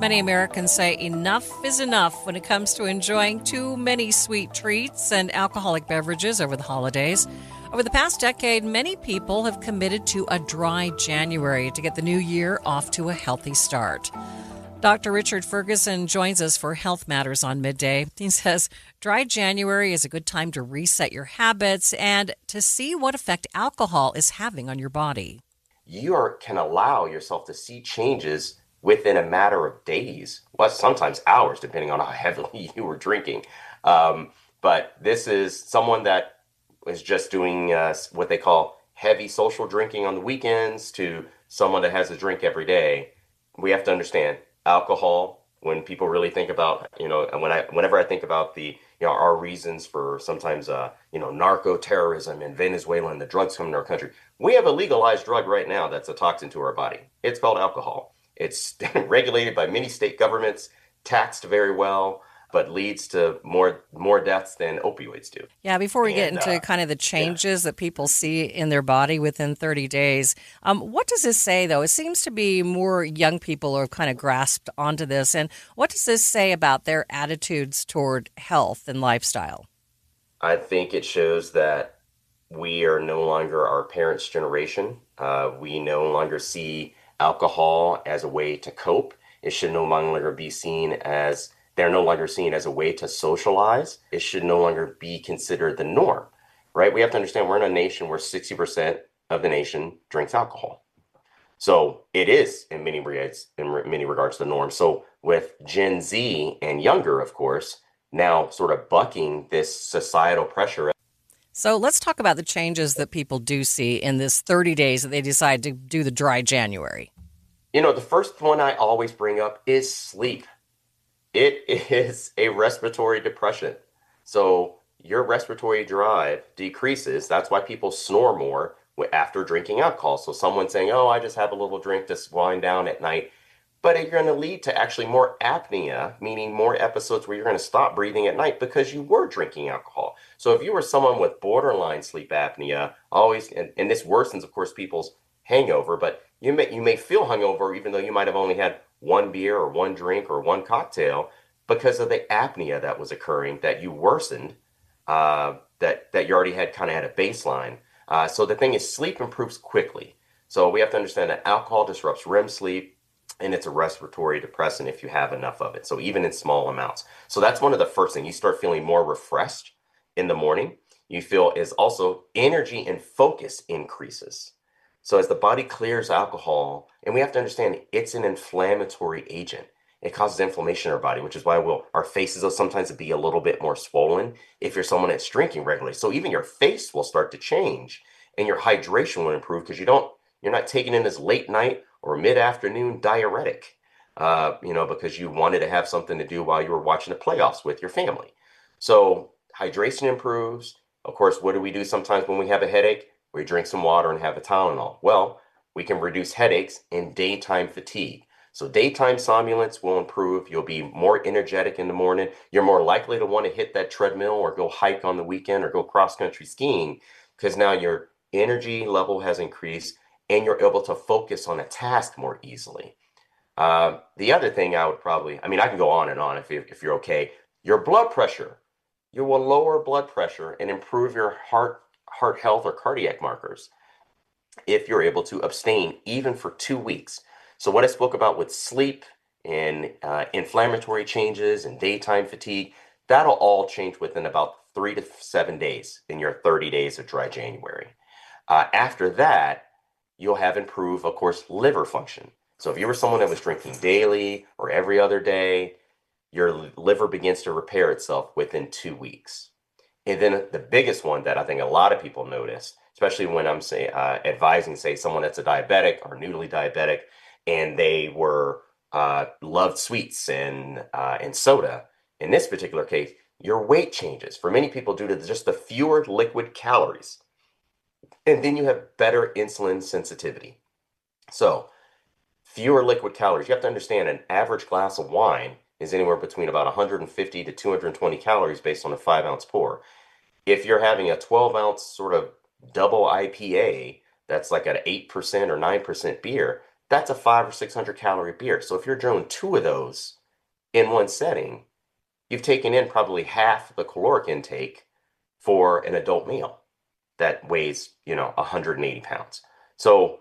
many Americans say enough is enough when it comes to enjoying too many sweet treats and alcoholic beverages over the holidays. Over the past decade, many people have committed to a dry January to get the new year off to a healthy start. Dr. Richard Ferguson joins us for Health Matters on Midday. He says dry January is a good time to reset your habits and to see what effect alcohol is having on your body. Can allow yourself to see changes within a matter of days, well, sometimes hours, depending on how heavily you were drinking. But this is someone that is just doing what they call heavy social drinking on the weekends to someone that has a drink every day. We have to understand alcohol, when people really think about, and whenever I think about our reasons for sometimes, narco terrorism in Venezuela and the drugs coming to our country, we have a legalized drug right now that's a toxin to our body. It's called alcohol. It's regulated by many state governments, taxed very well, but leads to more deaths than opioids do. Yeah, before we get into kind of the changes that people see in their body within 30 days, what does this say, though? It seems to be more young people who have kind of grasped onto this. And what does this say about their attitudes toward health and lifestyle? I think it shows that we are no longer our parents' generation. We no longer see alcohol as a way to cope. It should no longer be seen as They're no longer seen as a way to socialize. It should no longer be considered the norm, right? We have to understand we're in a nation where 60% of the nation drinks alcohol. So it is in many regards the norm. So with Gen Z and younger, of course, now sort of bucking this societal pressure. So let's talk about the changes that people do see in this 30 days that they decide to do the dry January. The first one I always bring up is sleep. It is a respiratory depression. So your respiratory drive decreases. That's why people snore more after drinking alcohol. So someone saying, oh, I just have a little drink to wind down at night. But you're going to lead to actually more apnea, meaning more episodes where you're going to stop breathing at night because you were drinking alcohol. So if you were someone with borderline sleep apnea, and this worsens, of course, people's hangover, but you may feel hungover even though you might have only had one beer or one drink or one cocktail because of the apnea that was occurring that you worsened, that you already had kind of at a baseline. So the thing is, sleep improves quickly. So we have to understand that alcohol disrupts REM sleep, and it's a respiratory depressant if you have enough of it. So even in small amounts. So that's one of the first things. You start feeling more refreshed in the morning. You feel is also energy and focus increases. So as the body clears alcohol, and we have to understand it's an inflammatory agent. It causes inflammation in our body, which is why our faces will sometimes be a little bit more swollen if you're someone that's drinking regularly. So even your face will start to change and your hydration will improve because you're not taking in this late night or mid-afternoon diuretic, because you wanted to have something to do while you were watching the playoffs with your family. So hydration improves. Of course, what do we do sometimes when we have a headache? We drink some water and have a Tylenol. Well, we can reduce headaches and daytime fatigue. So daytime somnolence will improve. You'll be more energetic in the morning. You're more likely to want to hit that treadmill or go hike on the weekend or go cross-country skiing because now your energy level has increased and you're able to focus on a task more easily. The other thing I can go on and on if you're okay. Your blood pressure. You will lower blood pressure and improve your heart health or cardiac markers if you're able to abstain even for 2 weeks. So what I spoke about with sleep and inflammatory changes and daytime fatigue, that'll all change within about 3 to 7 days in your 30 days of dry January. After that, you'll have improved, of course, liver function. So if you were someone that was drinking daily or every other day, your liver begins to repair itself within 2 weeks. And then the biggest one that I think a lot of people notice, especially when I'm advising, say, someone that's a diabetic or newly diabetic, and they loved sweets and soda. In this particular case, your weight changes for many people due to just the fewer liquid calories. And then you have better insulin sensitivity. So fewer liquid calories. You have to understand an average glass of wine is anywhere between about 150 to 220 calories based on a 5-ounce pour. If you're having a 12-ounce sort of double IPA, that's like an 8% or 9% beer, that's a 500 or 600 calorie beer. So if you're drawing two of those in one setting, you've taken in probably half the caloric intake for an adult meal that weighs, 180 pounds. So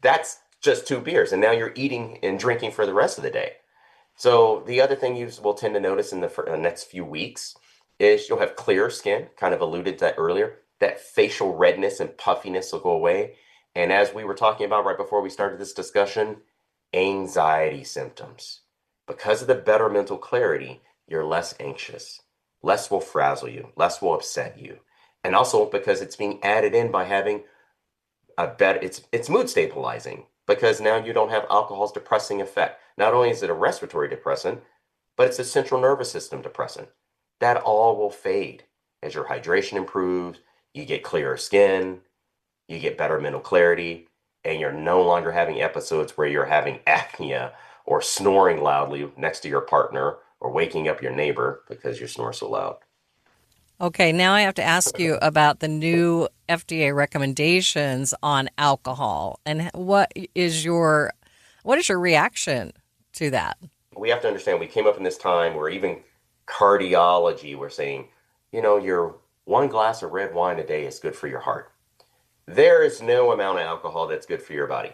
that's just two beers. And now you're eating and drinking for the rest of the day. So the other thing you will tend to notice in the next few weeks is you'll have clearer skin, kind of alluded to that earlier. That facial redness and puffiness will go away. And as we were talking about right before we started this discussion, anxiety symptoms. Because of the better mental clarity, you're less anxious. Less will frazzle you, less will upset you. And also because it's being added in by having a better, it's mood stabilizing because now you don't have alcohol's depressing effect. Not only is it a respiratory depressant, but it's a central nervous system depressant. That all will fade as your hydration improves, you get clearer skin, you get better mental clarity, and you're no longer having episodes where you're having apnea or snoring loudly next to your partner or waking up your neighbor because you snore so loud. Okay, now I have to ask you about the new FDA recommendations on alcohol, and what is your reaction to that? We have to understand we came up in this time where even cardiology were saying, your one glass of red wine a day is good for your heart. There is no amount of alcohol that's good for your body,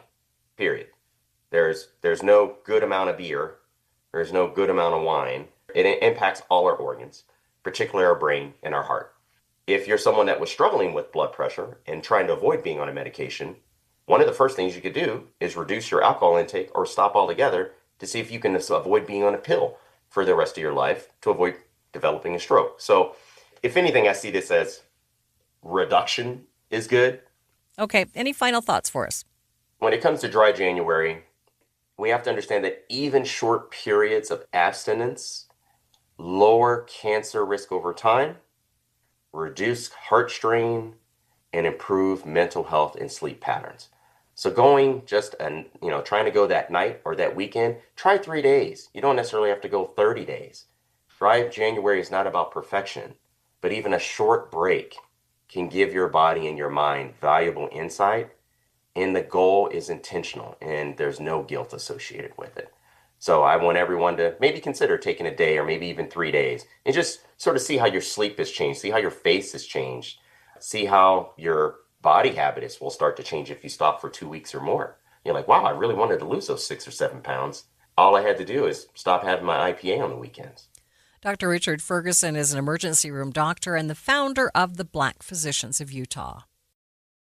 period. There's no good amount of beer. There's no good amount of wine. It impacts all our organs, particularly our brain and our heart. If you're someone that was struggling with blood pressure and trying to avoid being on a medication, one of the first things you could do is reduce your alcohol intake or stop altogether to see if you can avoid being on a pill for the rest of your life to avoid developing a stroke. So if anything, I see this as reduction is good. Okay, any final thoughts for us? When it comes to dry January, we have to understand that even short periods of abstinence lower cancer risk over time, reduce heart strain, and improve mental health and sleep patterns. So going trying to go that night or that weekend, try 3 days. You don't necessarily have to go 30 days. Dry January is not about perfection, but even a short break can give your body and your mind valuable insight. And the goal is intentional and there's no guilt associated with it. So I want everyone to maybe consider taking a day or maybe even 3 days and just sort of see how your sleep has changed, see how your face has changed, see how your body habits will start to change if you stop for 2 weeks or more. You're like, wow, I really wanted to lose those 6 or 7 pounds. All I had to do is stop having my IPA on the weekends. Dr. Richard Ferguson is an emergency room doctor and the founder of the Black Physicians of Utah.